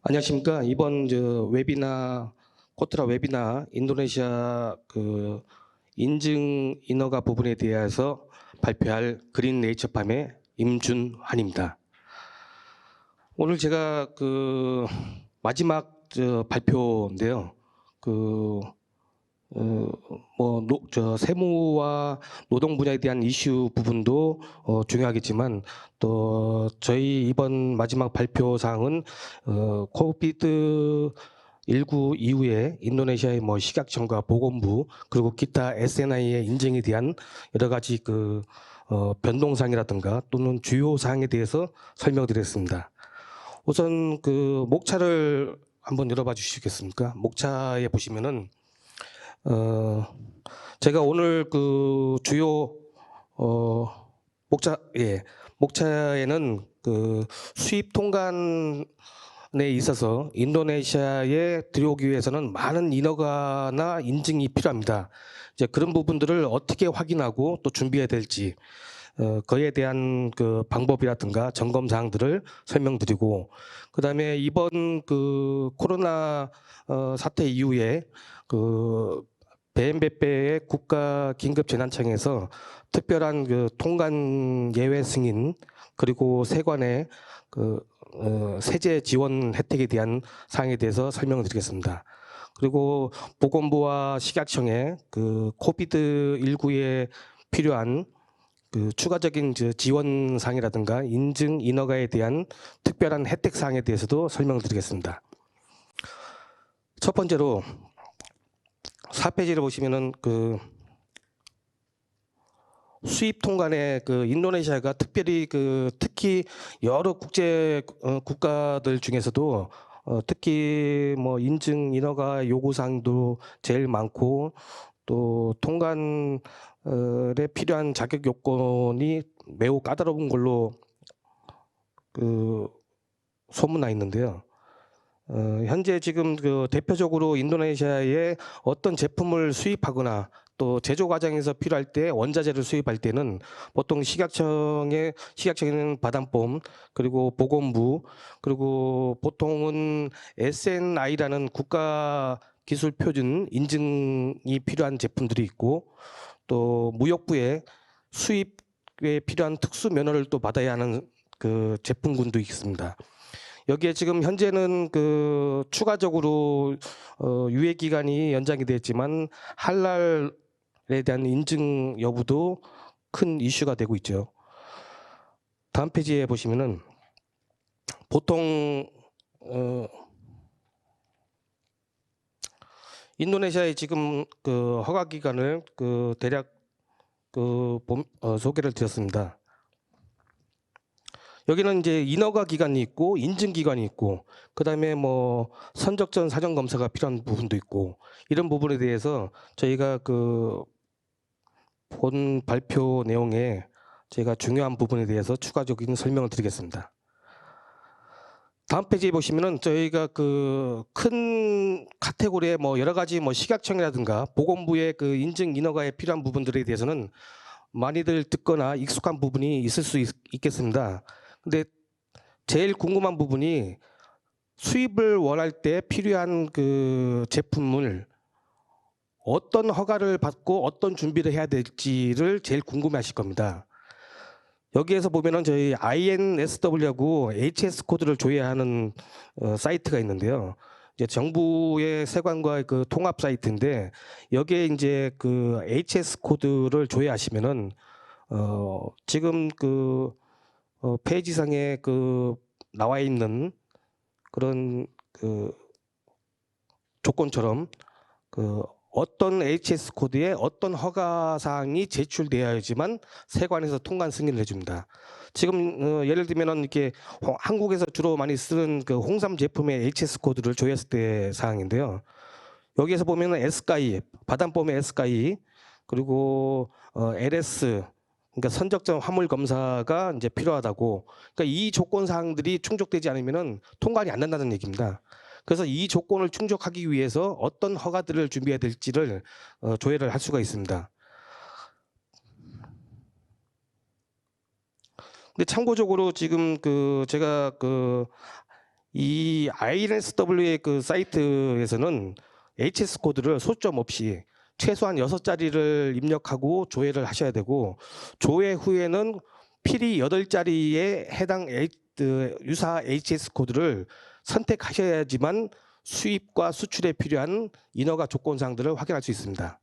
안녕하십니까. 이번 코트라 웨비나 인도네시아 인증 인허가 부분에 대해서 발표할 그린 네이처팜의 임준환입니다. 오늘 제가 마지막 발표인데요. 세무와 노동 분야에 대한 이슈 부분도 중요하겠지만, 또 저희 이번 마지막 발표 사항은 코비드 19 이후에 인도네시아의 식약청과 보건부 그리고 기타 SNI의 인증에 대한 여러 가지 변동사항이라든가 또는 주요 사항에 대해서 설명드리겠습니다. 우선 목차를 한번 열어봐 주시겠습니까? 목차에 보시면은 제가 오늘 주요 목차에는 수입 통관에 있어서 인도네시아에 들여오기 위해서는 많은 인허가나 인증이 필요합니다. 이제 그런 부분들을 어떻게 확인하고 또 준비해야 될지, 그에 대한 방법이라든가 점검 사항들을 설명드리고, 그다음에 이번 코로나 사태 이후에 베엠베페의 국가 긴급 재난청에서 특별한 통관 예외 승인 그리고 세관의 세제 지원 혜택에 대한 사항에 대해서 설명을 드리겠습니다. 그리고 보건부와 식약청의 코비드 19에 필요한 추가적인 지원 사항이라든가 인증 인허가에 대한 특별한 혜택 사항에 대해서도 설명을 드리겠습니다. 첫 번째로 4페이지를 보시면은 수입 통관에 인도네시아가 특별히 특히 여러 국제 국가들 중에서도 특히 인증 인허가 요구 사항도 제일 많고, 또 통관에 필요한 자격 요건이 매우 까다로운 걸로 소문나 있는데요. 현재 지금 대표적으로 인도네시아에 어떤 제품을 수입하거나 또 제조 과정에서 필요할 때 원자재를 수입할 때는 보통 식약청에는 바단폼, 그리고 보건부, 그리고 보통은 SNI라는 국가 기술 표준 인증이 필요한 제품들이 있고, 또 무역부에 수입에 필요한 특수 면허를 또 받아야 하는 제품군도 있습니다. 여기에 지금 현재는 추가적으로 유예 기간이 연장이 됐지만 할랄에 대한 인증 여부도 큰 이슈가 되고 있죠. 다음 페이지에 보시면은 보통 인도네시아의 지금 허가 기간을 대략 소개를 드렸습니다. 여기는 이제 인허가 기간이 있고 인증 기간이 있고, 그다음에 선적전 사전 검사가 필요한 부분도 있고, 이런 부분에 대해서 저희가 본 발표 내용에 제가 중요한 부분에 대해서 추가적인 설명을 드리겠습니다. 다음 페이지에 보시면은 저희가 큰 카테고리에 여러 가지 식약청이라든가 보건부의 인증 인허가에 필요한 부분들에 대해서는 많이들 듣거나 익숙한 부분이 있을 수 있겠습니다. 근데 제일 궁금한 부분이 수입을 원할 때 필요한 제품을 어떤 허가를 받고 어떤 준비를 해야 될지를 제일 궁금해 하실 겁니다. 여기에서 보면은 저희 INSW하고 HS 코드를 조회하는 사이트가 있는데요. 이제 정부의 세관과 통합 사이트인데, 여기에 이제 HS 코드를 조회하시면은 지금 페이지상에 나와 있는 그런 조건처럼 어떤 HS 코드에 어떤 허가 사항이 제출되어야지만 세관에서 통관 승인을 해줍니다. 지금 예를 들면은 이렇게 한국에서 주로 많이 쓰는 홍삼 제품의 HS 코드를 조회했을 때 사항인데요. 여기에서 보면은 S가이, 바단폼의 S가이, 그리고 LS, 그러니까 선적전 화물 검사가 이제 필요하다고. 그러니까 이 조건 사항들이 충족되지 않으면은 통관이 안 된다는 얘기입니다. 그래서 이 조건을 충족하기 위해서 어떤 허가들을 준비해야 될지를 조회를 할 수가 있습니다. 근데 참고적으로 지금 제가 이 INSW의 그 사이트에서는 HS 코드를 소점 없이 최소한 6자리를 입력하고 조회를 하셔야 되고, 조회 후에는 필히 8자리에 해당 유사 HS 코드를 선택하셔야지만 수입과 수출에 필요한 인허가 조건사항들을 확인할 수 있습니다.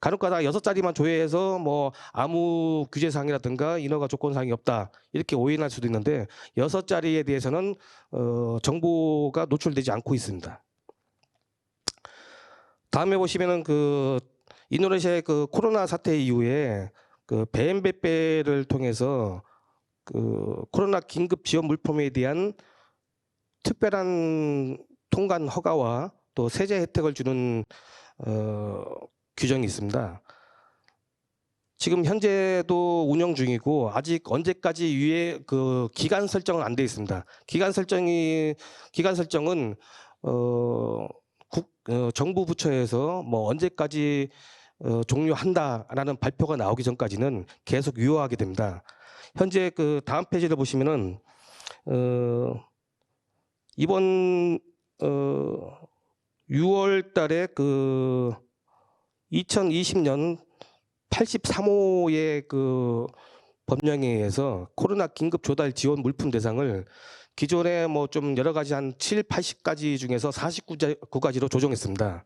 간혹가다 6자리만 조회해서 뭐 아무 규제사항이라든가 인허가 조건사항이 없다 이렇게 오인할 수도 있는데, 6자리에 대해서는 정보가 노출되지 않고 있습니다. 다음에 보시면은 그 인도네시아의 그 코로나 사태 이후에 그 BNPB를 통해서 그 코로나 긴급 지원 물품에 대한 특별한 통관 허가와 또 세제 혜택을 주는 규정이 있습니다. 지금 현재도 운영 중이고 아직 언제까지 유예 그 기간 설정은 안 돼 있습니다. 기간 설정은 정부 부처에서 뭐 언제까지 종료한다라는 발표가 나오기 전까지는 계속 유효하게 됩니다. 현재 그 다음 페이지를 보시면은 이번 6월 달에 그 2020년 83호의 그 법령에 의해서 코로나 긴급 조달 지원 물품 대상을 기존에 뭐 좀 여러 가지 한 7, 80가지 중에서 49가지로 조정했습니다.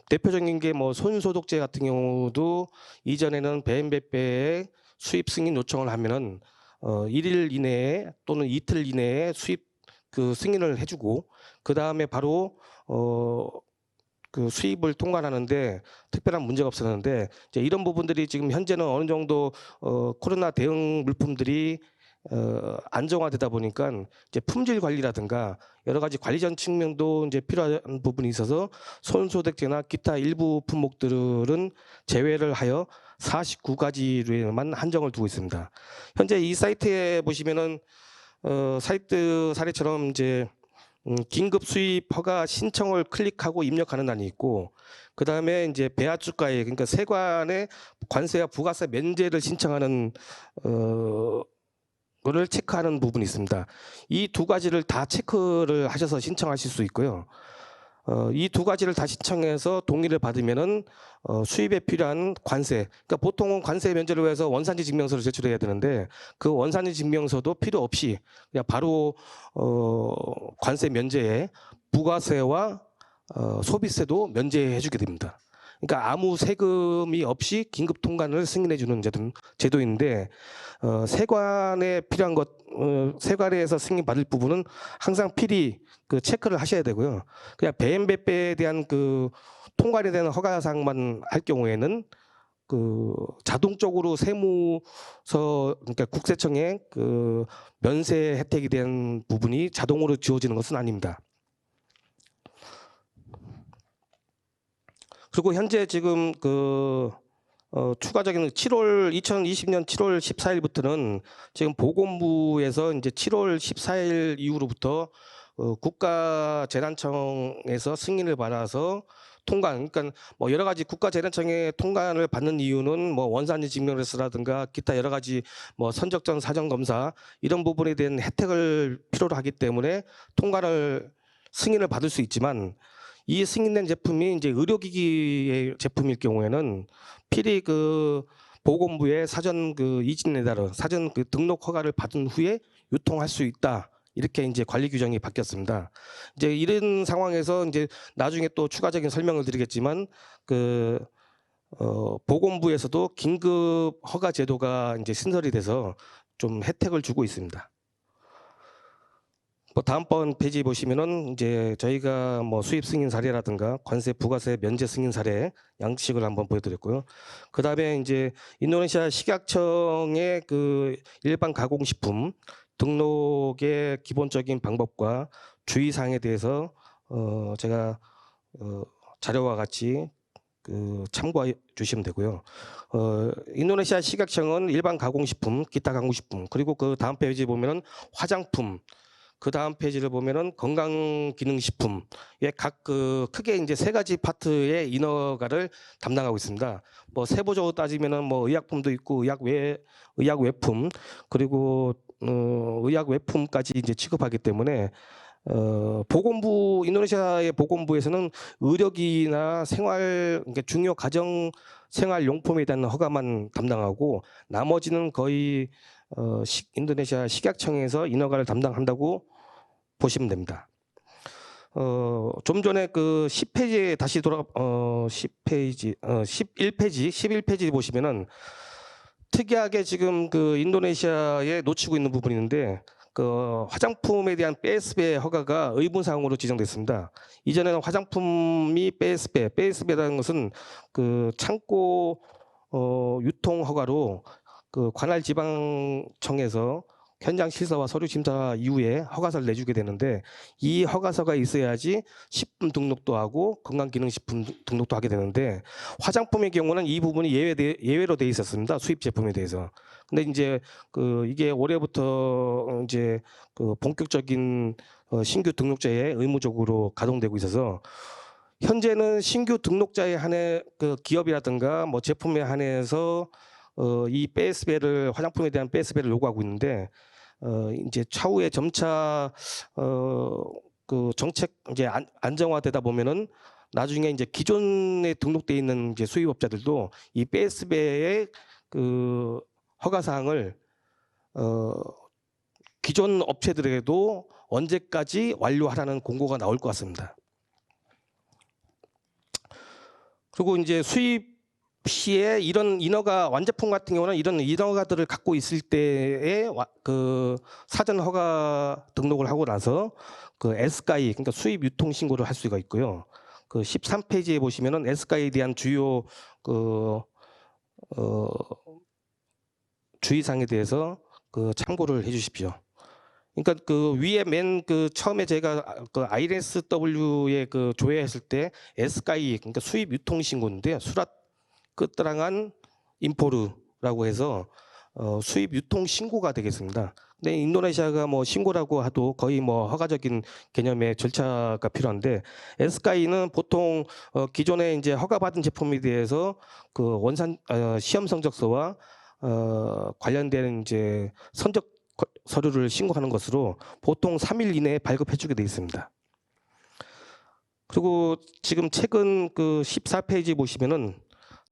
대표적인 게 뭐 손소독제 같은 경우도 이전에는 BNPB에 수입 승인 요청을 하면은 1일 이내에 또는 이틀 이내에 수입 그 승인을 해주고, 그 다음에 바로 그 수입을 통관하는데 특별한 문제가 없었는데, 이제 이런 부분들이 지금 현재는 어느 정도 코로나 대응 물품들이 안정화되다 보니까 이제 품질 관리라든가 여러 가지 관리전 측면도 이제 필요한 부분이 있어서 손소독제나 기타 일부 품목들은 제외를 하여 49가지로만 한정을 두고 있습니다. 현재 이 사이트에 보시면은 사이트 사례처럼 이제 긴급 수입 허가 신청을 클릭하고 입력하는欄이 있고, 그 다음에 이제 배아주가에 그러니까 세관의 관세와 부가세 면제를 신청하는 거를 체크하는 부분이 있습니다. 이 두 가지를 다 체크를 하셔서 신청하실 수 있고요. 이 두 가지를 다 신청해서 동의를 받으면은 수입에 필요한 관세, 그러니까 보통은 관세 면제를 위해서 원산지 증명서를 제출해야 되는데 그 원산지 증명서도 필요 없이 그냥 바로 관세 면제에 부가세와 소비세도 면제해주게 됩니다. 그러니까 아무 세금이 없이 긴급 통관을 승인해주는 제도인데, 세관에 필요한 것, 세관에서 승인 받을 부분은 항상 필히 그 체크를 하셔야 되고요. 그냥 BNPB에 대한 그 통관에 대한 허가사항만 할 경우에는 그 자동적으로 세무서, 그러니까 국세청에 그 면세 혜택에 대한 부분이 자동으로 지워지는 것은 아닙니다. 그리고 현재 지금 그 추가적인 2020년 7월 14일부터는 지금 보건부에서 이제 7월 14일 이후로부터 국가재난청에서 승인을 받아서 통관, 그러니까 뭐 여러 가지 국가재난청의 통관을 받는 이유는 뭐 원산지 증명서라든가 기타 여러 가지 뭐 선적전 사전검사 이런 부분에 대한 혜택을 필요로 하기 때문에 통관을 승인을 받을 수 있지만, 이 승인된 제품이 이제 의료기기의 제품일 경우에는 필히 그 보건부의 사전 그 이진에 따라 사전 그 등록 허가를 받은 후에 유통할 수 있다. 이렇게 이제 관리 규정이 바뀌었습니다. 이제 이런 상황에서 이제 나중에 또 추가적인 설명을 드리겠지만 그 보건부에서도 긴급 허가 제도가 이제 신설이 돼서 좀 혜택을 주고 있습니다. 뭐 다음번 페이지 보시면은 이제 저희가 뭐 수입 승인 사례라든가 관세 부가세 면제 승인 사례 양식을 한번 보여드렸고요. 그 다음에 이제 인도네시아 식약청의 그 일반 가공식품 등록의 기본적인 방법과 주의사항에 대해서 제가 자료와 같이 그 참고해 주시면 되고요. 인도네시아 식약청은 일반 가공식품, 기타 가공식품, 그리고 그 다음 페이지 보면은 화장품, 그 다음 페이지를 보면은 건강기능식품의 각 그 크게 이제 3가지 파트의 인허가를 담당하고 있습니다. 뭐 세부적으로 따지면은 뭐 의약품도 있고 의약 외품, 그리고 의약 외품까지 이제 취급하기 때문에 보건부 인도네시아의 보건부에서는 의료기나 그러니까 중요 가정 생활 용품에 대한 허가만 담당하고 나머지는 거의 인도네시아 식약청에서 인허가를 담당한다고 보시면 됩니다. 좀 전에 그 10페이지에 다시 11페이지 보시면은 특이하게 지금 그 인도네시아에 놓치고 있는 부분이 있는데 그 화장품에 대한 PSB 허가가 의무사항으로 지정됐습니다. 이전에는 화장품이 PSB라는 것은 그 창고 유통 허가로 그 관할 지방청에서 현장 실사와 서류 심사 이후에 허가서를 내주게 되는데 이 허가서가 있어야지 식품 등록도 하고 건강기능식품 등록도 하게 되는데 화장품의 경우는 이 부분이 예외로 돼 있었습니다. 수입 제품에 대해서. 근데 이제 그 이게 올해부터 이제 그 본격적인 신규 등록자에 의무적으로 가동되고 있어서 현재는 신규 등록자에 한해 그 기업이라든가 뭐 제품에 한해서 이 PSB를 화장품에 대한 PSB를 요구하고 있는데 이제 차후에 점차 그 정책 이제 안정화되다 보면은 나중에 이제 기존에 등록돼 있는 이제 수입업자들도 이 PSB의 그 허가 사항을 기존 업체들에게도 언제까지 완료하라는 공고가 나올 것 같습니다. 그리고 이제 수입 시에 이런 인허가 완제품 같은 경우는 이런 인허가들을 갖고 있을 때에 그 사전 허가 등록을 하고 나서 그 에스카이 그러니까 수입 유통 신고를 할 수가 있고요. 그 13페이지에 보시면은 에스카이에 대한 주요 그 주의사항에 대해서 그 참고를 해주십시오. 그러니까 그 위에 맨 그 처음에 제가 그 ISW에 그 조회했을 때 에스카이 그러니까 수입 유통 신고인데요. 수랏 끝드랑한 인포르라고 해서 수입 유통 신고가 되겠습니다. 근데 인도네시아가 뭐 신고라고 하도 거의 뭐 허가적인 개념의 절차가 필요한데 에스카이는 보통 기존에 이제 허가받은 제품에 대해서 그 원산 시험 성적서와 관련된 이제 선적 서류를 신고하는 것으로 보통 3일 이내에 발급해주게 되어 있습니다. 그리고 지금 최근 그 14페이지 보시면은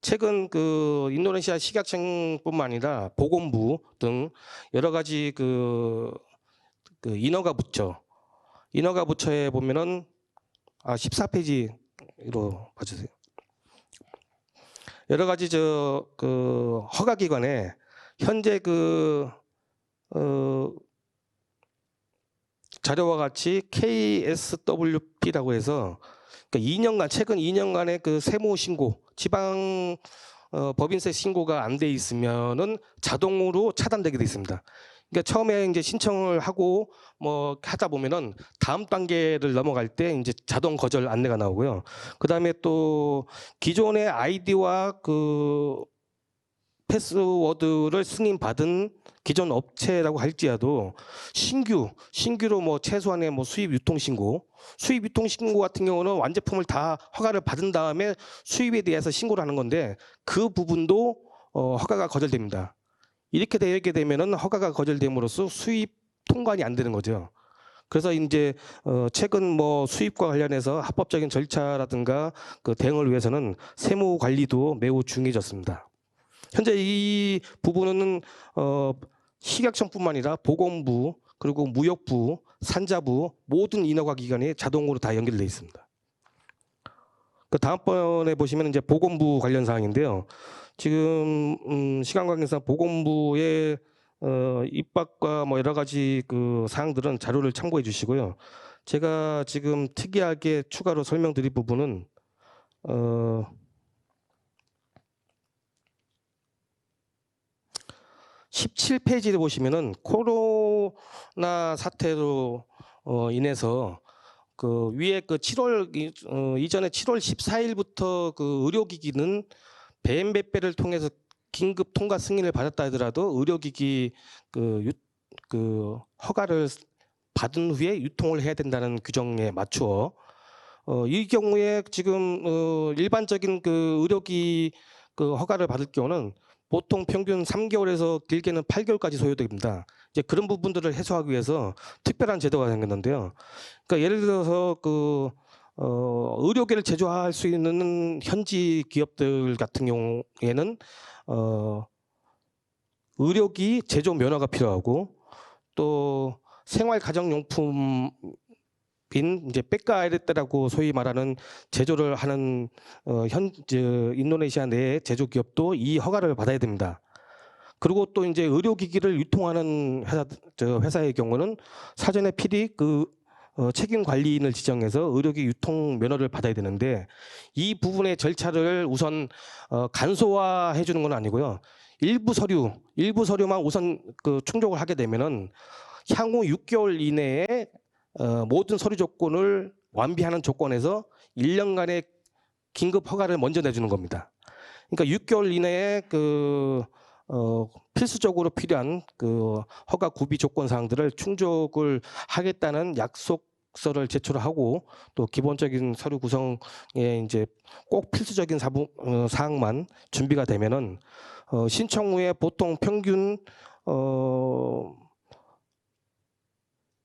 최근 그 인도네시아 식약청뿐만 아니라 보건부 등 여러 가지 그 인허가 부처에 보면은 14페이지로 봐주세요. 여러 가지 그 허가 기관에 현재 그 자료와 같이 KSWP라고 해서 그러니까 최근 2년간의 그 세무 신고, 지방 법인세 신고가 안 돼 있으면은 자동으로 차단되게 돼 있습니다. 그러니까 처음에 이제 신청을 하고 뭐 하다 보면은 다음 단계를 넘어갈 때 이제 자동 거절 안내가 나오고요. 그다음에 또 기존의 아이디와 그 패스워드를 승인받은 기존 업체라고 할지라도 신규로 뭐 최소한의 뭐 수입 유통 신고 같은 경우는 완제품을 다 허가를 받은 다음에 수입에 대해서 신고를 하는 건데 그 부분도 허가가 거절됩니다. 이렇게 되게 되면은 허가가 거절됨으로써 수입 통관이 안 되는 거죠. 그래서 이제 최근 뭐 수입과 관련해서 합법적인 절차라든가 그 대응을 위해서는 세무 관리도 매우 중요해졌습니다. 현재 이 부분은 식약청뿐만 아니라 보건부 그리고 무역부, 산자부 모든 인허가 기관이 자동으로 다 연결되어 있습니다. 그 다음번에 보시면 이제 보건부 관련 사항인데요. 지금 시간 관계상 보건부의 입법과 뭐 여러 가지 그 사항들은 자료를 참고해 주시고요. 제가 지금 특이하게 추가로 설명드릴 부분은 17페이지를 보시면은 코로나 사태로 인해서 그 위에 그 이전에 7월 14일부터 그 의료기기는 BMBP를 통해서 긴급 통과 승인을 받았다 하더라도 의료기기 그 허가를 받은 후에 유통을 해야 된다는 규정에 맞추어 이 경우에 지금 일반적인 그 의료기 그 허가를 받을 경우는 보통 평균 3개월에서 길게는 8개월까지 소요됩니다. 이제 그런 부분들을 해소하기 위해서 특별한 제도가 생겼는데요. 그러니까 예를 들어서 의료계를 제조할 수 있는 현지 기업들 같은 경우에는 의료기 제조 면허가 필요하고, 또 생활 가정용품 이제 백가이르떼라고 소위 말하는 제조를 하는 인도네시아 내 제조 기업도 이 허가를 받아야 됩니다. 그리고 또 이제 의료기기를 유통하는 회사의 경우는 사전에 필히 책임 관리인을 지정해서 의료기 유통 면허를 받아야 되는데, 이 부분의 절차를 우선 간소화해 주는 건 아니고요. 일부 서류만 우선 충족을 하게 되면은 향후 6개월 이내에 모든 서류 조건을 완비하는 조건에서 1년간의 긴급 허가를 먼저 내주는 겁니다. 그러니까 6개월 이내에 필수적으로 필요한 허가 구비 조건 사항들을 충족을 하겠다는 약속서를 제출하고, 또 기본적인 서류 구성에 이제 꼭 필수적인 사항만 준비가 되면은 신청 후에 보통 평균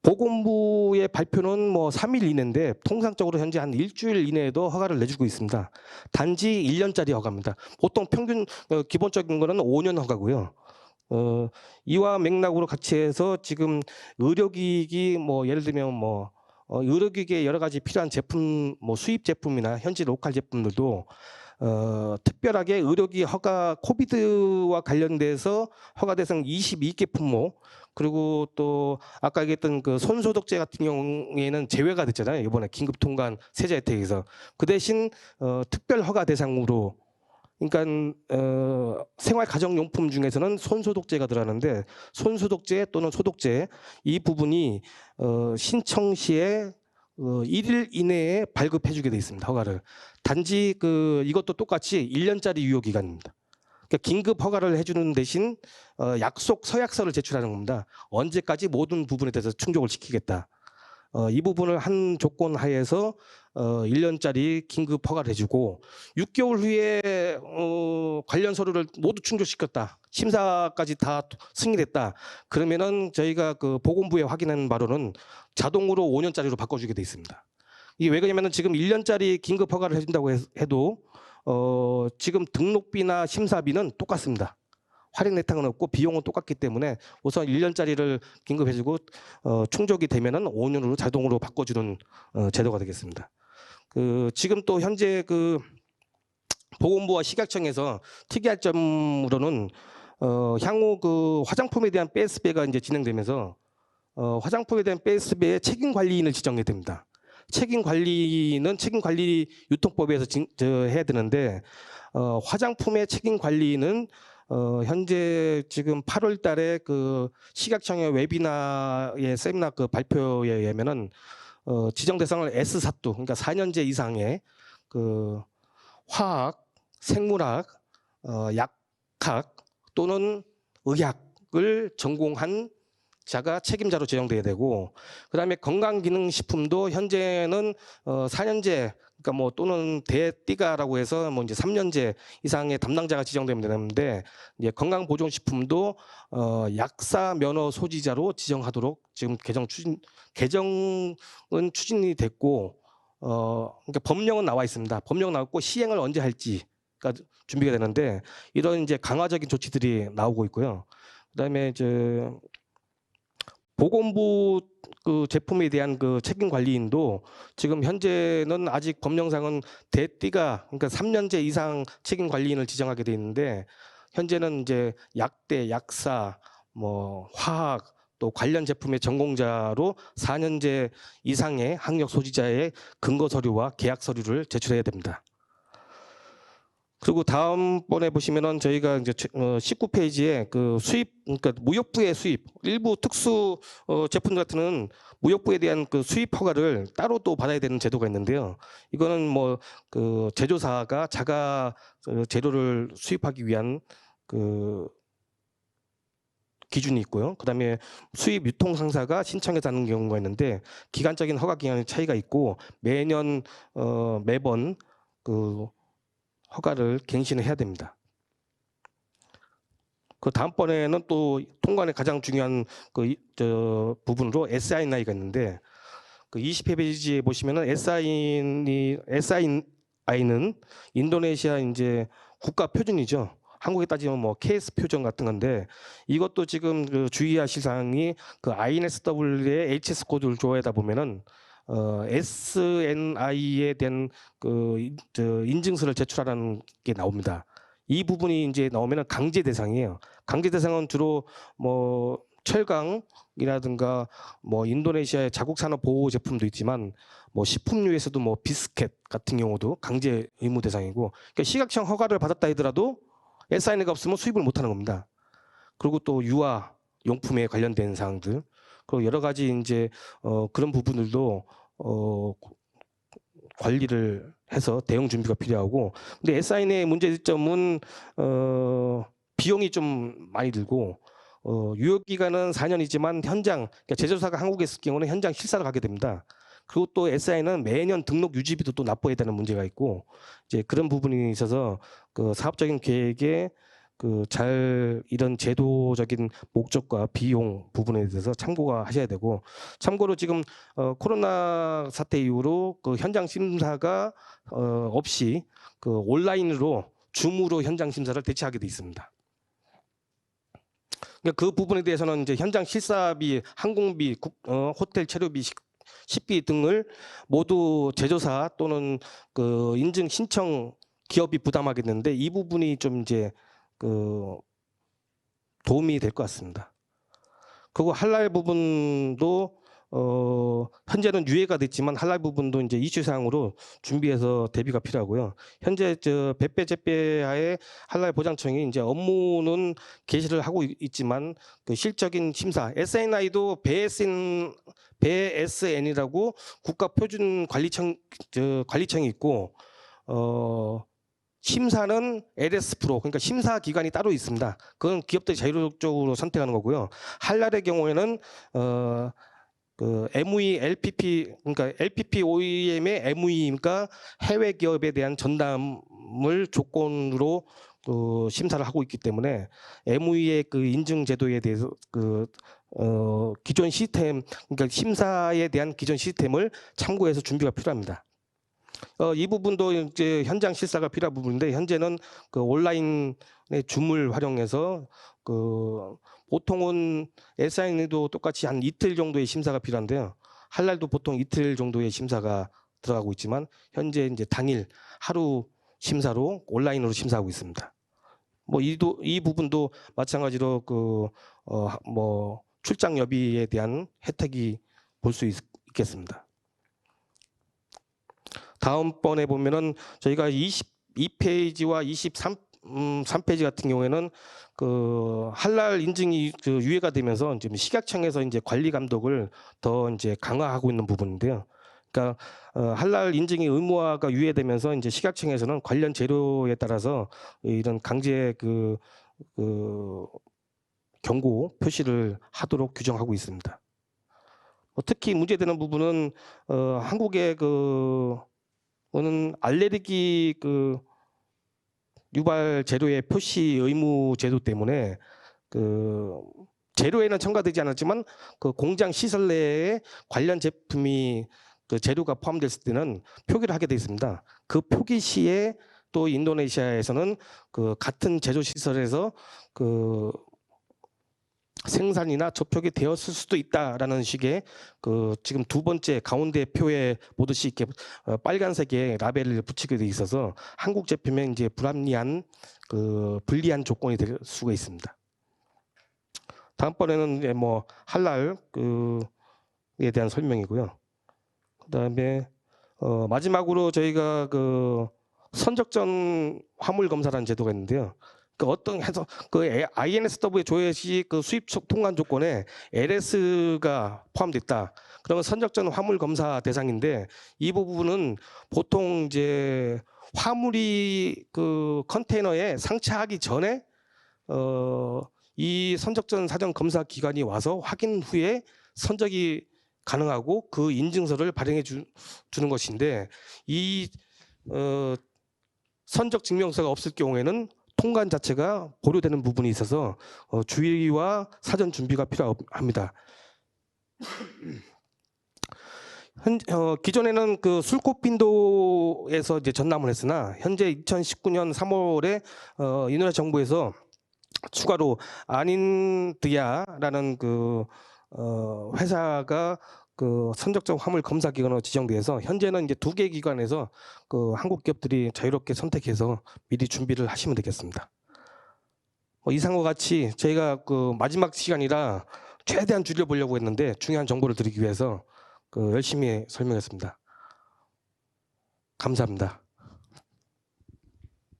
보건부의 발표는 뭐 3일 이내인데 통상적으로 현재 한 일주일 이내에도 허가를 내주고 있습니다. 단지 1년짜리 허가입니다. 보통 평균 기본적인 거는 5년 허가고요. 이와 맥락으로 같이 해서 지금 의료기기 예를 들면 의료기기에 여러 가지 필요한 제품, 수입 제품이나 현지 로컬 제품들도 특별하게 의료기 허가, 코비드와 관련돼서 허가 대상 22개 품목, 그리고 또 아까 얘기했던 손소독제 같은 경우에는 제외가 됐잖아요. 이번에 긴급 통관 세제 혜택에서. 그 대신 특별 허가 대상으로, 그러니까 생활 가정용품 중에서는 손소독제가 들어가는데, 손소독제 또는 소독제 이 부분이 신청 시에 1일 이내에 발급해주게 돼 있습니다. 허가를. 단지 이것도 똑같이 1년짜리 유효기간입니다. 그러니까 긴급 허가를 해주는 대신 약속 서약서를 제출하는 겁니다. 언제까지 모든 부분에 대해서 충족을 시키겠다. 이 부분을 한 조건 하에서 1년짜리 긴급 허가를 해주고, 6개월 후에 관련 서류를 모두 충족시켰다, 심사까지 다 승인했다, 그러면은 저희가 보건부에 확인한 바로는 자동으로 5년짜리로 바꿔주게 돼 있습니다. 이게 왜 그러냐면은 지금 1년짜리 긴급 허가를 해준다고 해도 지금 등록비나 심사비는 똑같습니다. 할인 혜택은 없고 비용은 똑같기 때문에 우선 1년짜리를 긴급해주고 충족이 되면은 5년으로 자동으로 바꿔주는 제도가 되겠습니다. 지금 또 현재 보건부와 식약청에서 특이할 점으로는 향후 화장품에 대한 PSB가 이제 진행되면서 화장품에 대한 PSB의 책임 관리인을 지정해야 됩니다. 책임 관리는 책임관리 유통법에서 해야 되는데, 화장품의 책임 관리는 현재 지금 8월 달에 식약청의 웨비나의 세미나 발표에 의하면은 지정 대상을 S사투, 그러니까 4년제 이상의 화학, 생물학, 약학 또는 의학을 전공한 자가 책임자로 지정돼야 되고, 그다음에 건강기능식품도 현재는 4년제, 그러니까 또는 대띠가라고 해서 이제 3년제 이상의 담당자가 지정되면 되는데, 이제 건강보존식품도 약사 면허 소지자로 지정하도록 지금 개정은 추진이 됐고, 그러니까 법령은 나와 있습니다. 법령 나왔고 시행을 언제 할지가 준비가 되는데, 이런 이제 강화적인 조치들이 나오고 있고요. 그다음에 보건부 제품에 대한 책임 관리인도 지금 현재는 아직 법령상은 대띠가, 그러니까 3년제 이상 책임 관리인을 지정하게 돼 있는데, 현재는 이제 약대, 약사, 화학 또 관련 제품의 전공자로 4년제 이상의 학력 소지자의 근거 서류와 계약 서류를 제출해야 됩니다. 그리고 다음번에 보시면은 저희가 이제 19페이지에 수입, 그러니까 무역부의 수입, 일부 특수 제품 같은 무역부에 대한 수입 허가를 따로 또 받아야 되는 제도가 있는데요. 이거는 제조사가 자가 재료를 수입하기 위한 기준이 있고요. 그다음에 수입 유통 상사가 신청해서 하는 경우가 있는데, 기간적인 허가 기간의 차이가 있고 매번 허가를 갱신을 해야 됩니다. 그 다음번에는 또 통관의 가장 중요한 저 부분으로 SINI가 있는데, 그 20페이지에 보시면은 SINI는 인도네시아 이제 국가 표준이죠. 한국에 따지면 뭐 KS 표준 같은 건데, 이것도 지금 그 주의하실 사항이 그 INSW의 HS 코드를 조회하다 보면은 SNI에 대한 저 인증서를 제출하라는 게 나옵니다. 이 부분이 이제 나오면은 강제 대상이에요. 강제 대상은 주로 뭐 철강이라든가 뭐 인도네시아의 자국 산업 보호 제품도 있지만, 뭐 식품류에서도 뭐 비스켓 같은 경우도 강제 의무 대상이고, 그러니까 시각청 허가를 받았다 하더라도 SIN가 없으면 수입을 못하는 겁니다. 그리고 또 유아 용품에 관련된 사항들, 그리고 여러 가지 이제 그런 부분들도 관리를 해서 대응 준비가 필요하고, 근데 SIN의 문제점은 비용이 좀 많이 들고, 유효 기간은 4년이지만 현장, 그러니까 제조사가 한국에 있을 경우는 현장 실사를 가게 됩니다. 그리고 또 SI는 매년 등록 유지비도 또 납부해야 되는 문제가 있고, 이제 그런 부분이 있어서 그 사업적인 계획에 이런 제도적인 목적과 비용 부분에 대해서 참고가 하셔야 되고, 참고로 지금 코로나 사태 이후로 그 현장 심사가 없이 온라인으로 줌으로 현장 심사를 대체하게 돼 있습니다. 그러니까 그 부분에 대해서는 이제 현장 실사비, 항공비, 호텔 체류비, 식비 등을 모두 제조사 또는 그 인증 신청 기업이 부담하게 되는데, 이 부분이 좀 이제 도움이 될 것 같습니다. 그리고 할랄 부분도 현재는 유예가 됐지만 할랄 부분도 이제 이슈 사항으로 준비해서 대비가 필요하고요. 현재 저 배배제배하에 할랄 보장청이 이제 업무는 개시를 하고 있지만 그 실적인 심사, SNI도 배SN이라고 국가 표준 관리청이 있고, 심사는 LS 프로, 그러니까 심사 기관이 따로 있습니다. 그건 기업들이 자율적으로 선택하는 거고요. 할랄의 경우에는 그 ME, LPP, 그러니까 LPP OEM의 ME니까 해외 기업에 대한 전담을 조건으로 심사를 하고 있기 때문에 ME의 그 인증 제도에 대해서 기존 시스템, 그러니까 심사에 대한 기존 시스템을 참고해서 준비가 필요합니다. 이 부분도 이제 현장 실사가 필요한 부분인데, 현재는 그 온라인의 줌을 활용해서 보통은 SIN도 똑같이 한 이틀 정도의 심사가 필요한데요. 할랄도 보통 이틀 정도의 심사가 들어가고 있지만, 현재 이제 당일 하루 심사로 온라인으로 심사하고 있습니다. 뭐 이 부분도 마찬가지로 뭐 출장 여비에 대한 혜택이 볼 수 있겠습니다. 다음번에 보면은 저희가 22페이지와 23페이지 같은 경우에는 그 할랄 인증이 유예가 되면서 지금 식약청에서 이제 관리 감독을 더 이제 강화하고 있는 부분인데요. 그러니까 할랄 인증이 의무화가 유예되면서 이제 식약청에서는 관련 재료에 따라서 이런 강제 경고 표시를 하도록 규정하고 있습니다. 특히 문제되는 부분은 한국의 는 알레르기 유발 재료의 표시 의무 제도 때문에 재료에는 첨가되지 않았지만 공장 시설 내에 관련 제품이 재료가 포함됐을 때는 표기를 하게 되어 있습니다. 그 표기 시에 또 인도네시아에서는 같은 제조 시설에서 생산이나 접촉이 되었을 수도 있다라는 식의 지금 두 번째 가운데 표에 보듯이 이렇게 빨간색의 라벨을 붙이게 돼 있어서 한국 제품에 이제 불리한 조건이 될 수가 있습니다. 다음번에는 이제 뭐 할랄에 대한 설명이고요. 그다음에 마지막으로 저희가 선적전 화물 검사라는 제도가 있는데요. 어떤 해서 INSW 조회 시 수입 통관 조건에 LS가 포함됐다. 그러면 선적전 화물 검사 대상인데, 이 부분은 보통 이제 화물이 컨테이너에 상차하기 전에 이 선적전 사전 검사 기관이 와서 확인 후에 선적이 가능하고 그 인증서를 발행해 주는 것인데, 이 선적 증명서가 없을 경우에는 통관 자체가 보류되는 부분이 있어서 주의와 사전 준비가 필요합니다. 기존에는 그 술꽃빈도에서 이제 전람을 했으나 현재 2019년 3월에 인도네시아 정부에서 추가로 아닌드야라는 그 회사가 그 선적적 화물 검사 기관으로 지정돼서 현재는 이제 2개 기관에서 그 한국 기업들이 자유롭게 선택해서 미리 준비를 하시면 되겠습니다. 이상과 같이 저희가 그 마지막 시간이라 최대한 줄여보려고 했는데 중요한 정보를 드리기 위해서 열심히 설명했습니다. 감사합니다.